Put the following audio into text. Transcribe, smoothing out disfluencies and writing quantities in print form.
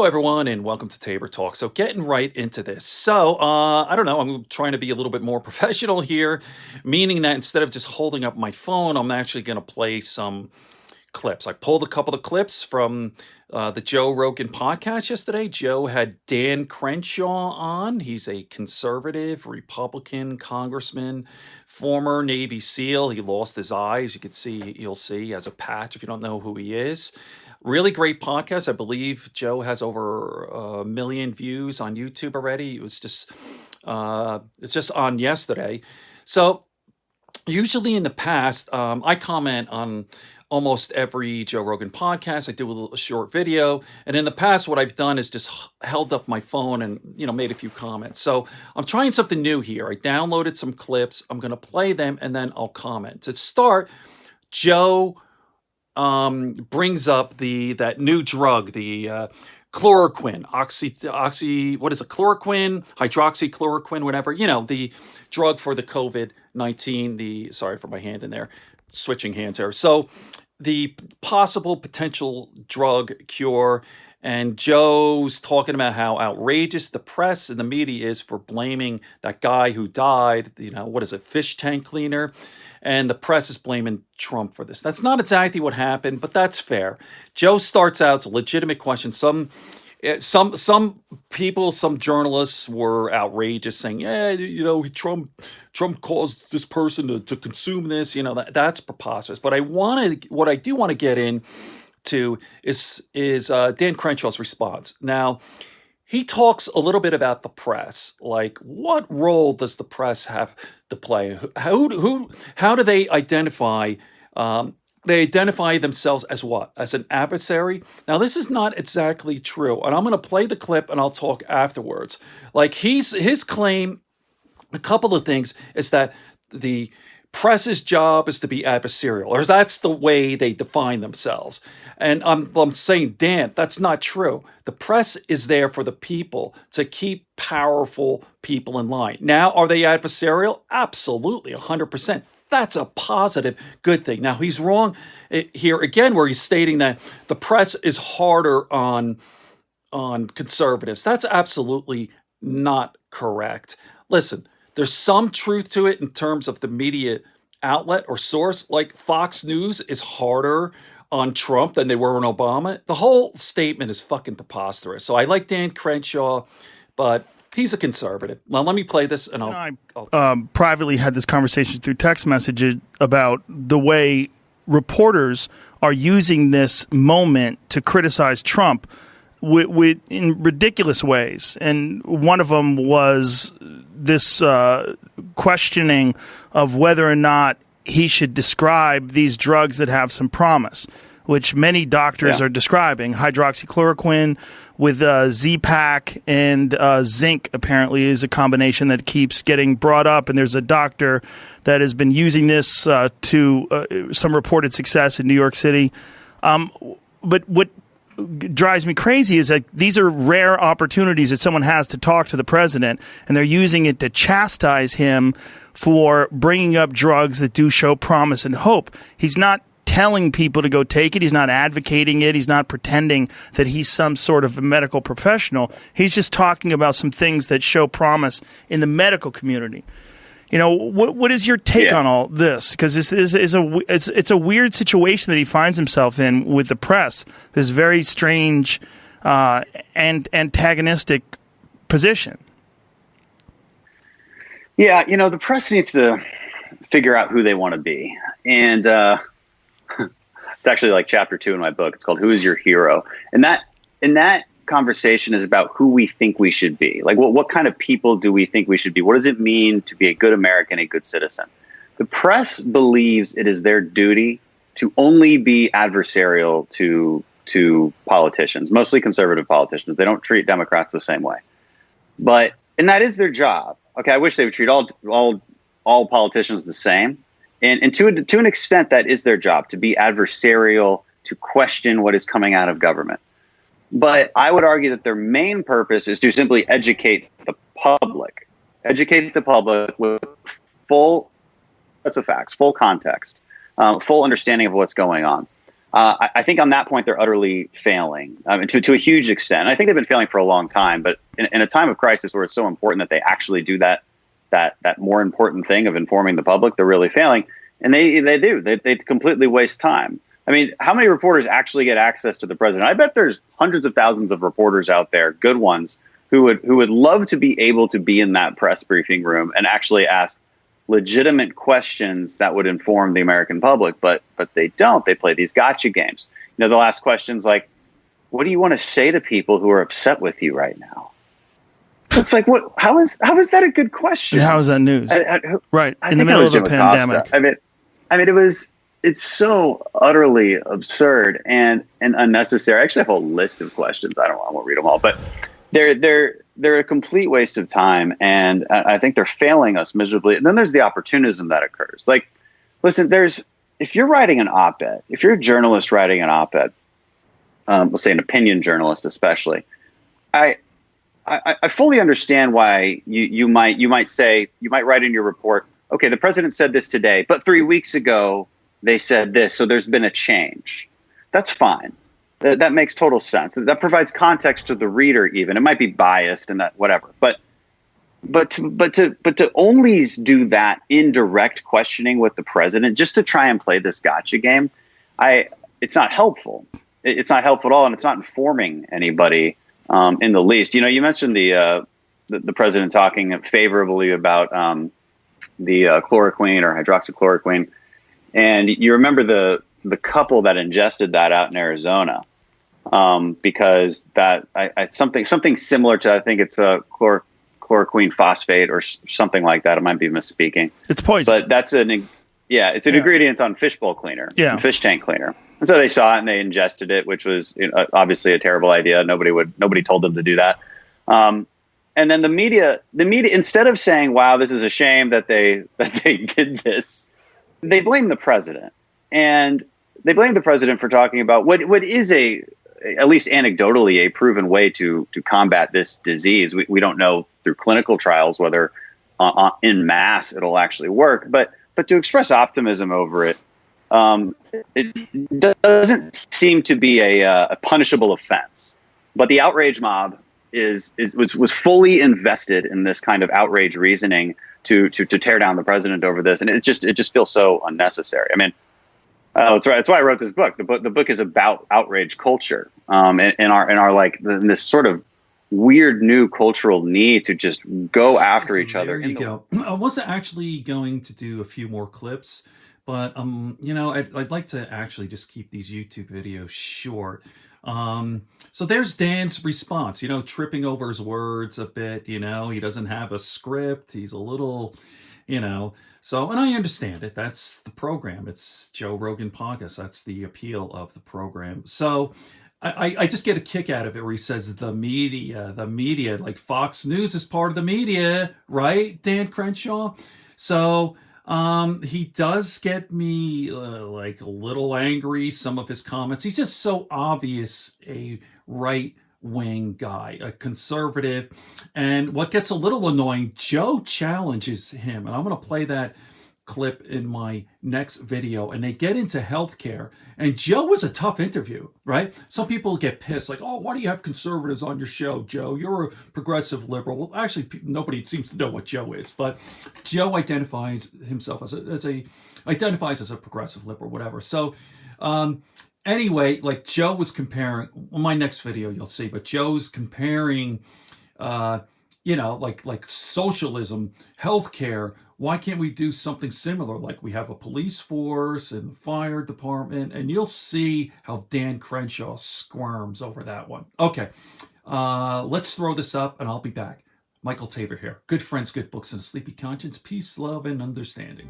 Hello, everyone, and welcome to Tabor Talk. So, getting right into this. So, I don't know, I'm trying to be a little bit more professional here, meaning that instead of just holding up my phone, I'm actually going to play some clips. I pulled a couple of clips from the Joe Rogan podcast yesterday. Joe had Dan Crenshaw on. He's a conservative Republican congressman, former Navy SEAL. He lost his eye, as you can see. You'll see he has a patch if you don't know who he is. Really great podcast. I believe Joe has over 1 million views on YouTube already. It was just it's just on yesterday. So usually in the past, I comment on almost every Joe Rogan podcast. I do a short video, and in the past, what I've done is just held up my phone and made a few comments. So I'm trying something new here. I downloaded some clips. I'm going to play them, and then I'll comment. To start, Joe brings up that new drug, the chloroquine, chloroquine, hydroxychloroquine, whatever, the drug for the COVID-19, sorry for my hand in there, switching hands here. So the possible potential drug cure, and Joe's talking about how outrageous the press and the media is for blaming that guy who died, fish tank cleaner. And the press is blaming Trump for this. That's not exactly what happened, but that's fair. Joe starts out, it's a legitimate question. Some people, some journalists were outrageous, saying, Trump caused this person to consume this. That's preposterous. But what I do want to get into is Dan Crenshaw's response. Now, he talks a little bit about the press, like what role does the press have to play? How do they identify? They identify themselves as what? As an adversary? Now, this is not exactly true, and I'm going to play the clip and I'll talk afterwards. Like his claim, a couple of things is that the press's job is to be adversarial, or that's the way they define themselves. And I'm saying, Dan, that's not true. The press is there for the people, to keep powerful people in line. Now, are they adversarial? Absolutely, 100%. That's a positive, good thing. Now, he's wrong here again, where he's stating that the press is harder on conservatives. That's absolutely not correct. Listen, there's some truth to it in terms of the media outlet or source. Like Fox News is harder on Trump than they were on Obama. The whole statement is fucking preposterous. So I like Dan Crenshaw, but he's a conservative. Well, let me play this, and I'll privately had this conversation through text messages about the way reporters are using this moment to criticize Trump in ridiculous ways. And one of them was this questioning of whether or not he should describe these drugs that have some promise, which many doctors are describing. Hydroxychloroquine with Z-Pak and zinc apparently is a combination that keeps getting brought up. And there's a doctor that has been using this to some reported success in New York City. But what drives me crazy is that these are rare opportunities that someone has to talk to the president, and they're using it to chastise him for bringing up drugs that do show promise and hope. He's not telling people to go take it. He's not advocating it. He's not pretending that he's some sort of a medical professional. He's just talking about some things that show promise in the medical community. What is your take on all this? Because this is it's a weird situation that he finds himself in with the press. This very strange and antagonistic position. Yeah, the press needs to figure out who they want to be. And it's actually like chapter 2 in my book. It's called "Who is Your Hero?" And that conversation is about who we think we should be. Like, what kind of people do we think we should be? What does it mean to be a good American, a good citizen? The press believes it is their duty to only be adversarial to politicians, mostly conservative politicians. They don't treat Democrats the same way. And that is their job. Okay, I wish they would treat all politicians the same. And to an extent, that is their job, to be adversarial, to question what is coming out of government. But I would argue that their main purpose is to simply educate the public with full sets of facts, full context, full understanding of what's going on. I think on that point they're utterly failing, to a huge extent. I think they've been failing for a long time, but in a time of crisis where it's so important that they actually do that more important thing of informing the public, they're really failing. And they completely waste time. I mean, how many reporters actually get access to the president? I bet there's hundreds of thousands of reporters out there, good ones, who would love to be able to be in that press briefing room and actually ask legitimate questions that would inform the American public, but they don't. They play these gotcha games. You know, the last question's like, what do you want to say to people who are upset with you right now? It's like, what? How is that a good question? And how is that news? Right in the middle of a pandemic. I mean, it's so utterly absurd and unnecessary. I actually have a whole list of questions. I won't read them all, but they're a complete waste of time, and I think they're failing us miserably. And then there's the opportunism that occurs. Like, listen, if you're writing an op-ed, if you're a journalist writing an op-ed, let's say an opinion journalist especially, I fully understand why you might write in your report, okay, the president said this today, but 3 weeks ago they said this, so there's been a change. That's fine. That makes total sense. That provides context to the reader. Even it might be biased and that whatever, but to only do that indirect questioning with the president just to try and play this gotcha game, it's not helpful. It's not helpful at all, and it's not informing anybody in the least. You know, you mentioned the president talking favorably about the chloroquine or hydroxychloroquine, and you remember the couple that ingested that out in Arizona, because that something similar to, I think it's a chloroquine phosphate or something like that. I might be misspeaking. It's poison, but that's an ingredient on fish bowl cleaner, fish tank cleaner. And so they saw it and they ingested it, which was obviously a terrible idea. Nobody told them to do that. And then the media, instead of saying, "Wow, this is a shame that they did this," they blame the president. And they blame the president for talking about what is at least anecdotally, a proven way to combat this disease. We don't know through clinical trials whether in mass it'll actually work, but to express optimism over it, it doesn't seem to be a punishable offense. But the outrage mob was fully invested in this kind of outrage reasoning to tear down the president over this, and it just feels so unnecessary. I mean, that's right. That's why I wrote this book. The book is about outrage culture, in this sort of weird new cultural need to just go after each other. There you go. I was actually going to do a few more clips, but I'd like to actually just keep these YouTube videos short. So there's Dan's response, tripping over his words a bit, he doesn't have a script. He's a little, so, and I understand it. That's the program. It's Joe Rogan podcast. That's the appeal of the program. So I just get a kick out of it where he says the media, like Fox News is part of the media, right, Dan Crenshaw? So he does get me like a little angry, some of his comments. He's just so obvious a right-wing guy, a conservative. And what gets a little annoying, Joe challenges him, and I'm going to play that clip in my next video, and they get into healthcare. And Joe was a tough interview, right? Some people get pissed, like, "Oh, why do you have conservatives on your show, Joe? You're a progressive liberal." Well, actually, nobody seems to know what Joe is, but Joe identifies himself as a progressive liberal, whatever. So, anyway, like Joe was comparing. Well, my next video you'll see, but Joe's comparing, like socialism, healthcare. Why can't we do something similar? Like we have a police force and fire department, and you'll see how Dan Crenshaw squirms over that one. Okay, let's throw this up and I'll be back. Michael Tabor here. Good friends, good books, and a sleepy conscience. Peace, love, and understanding.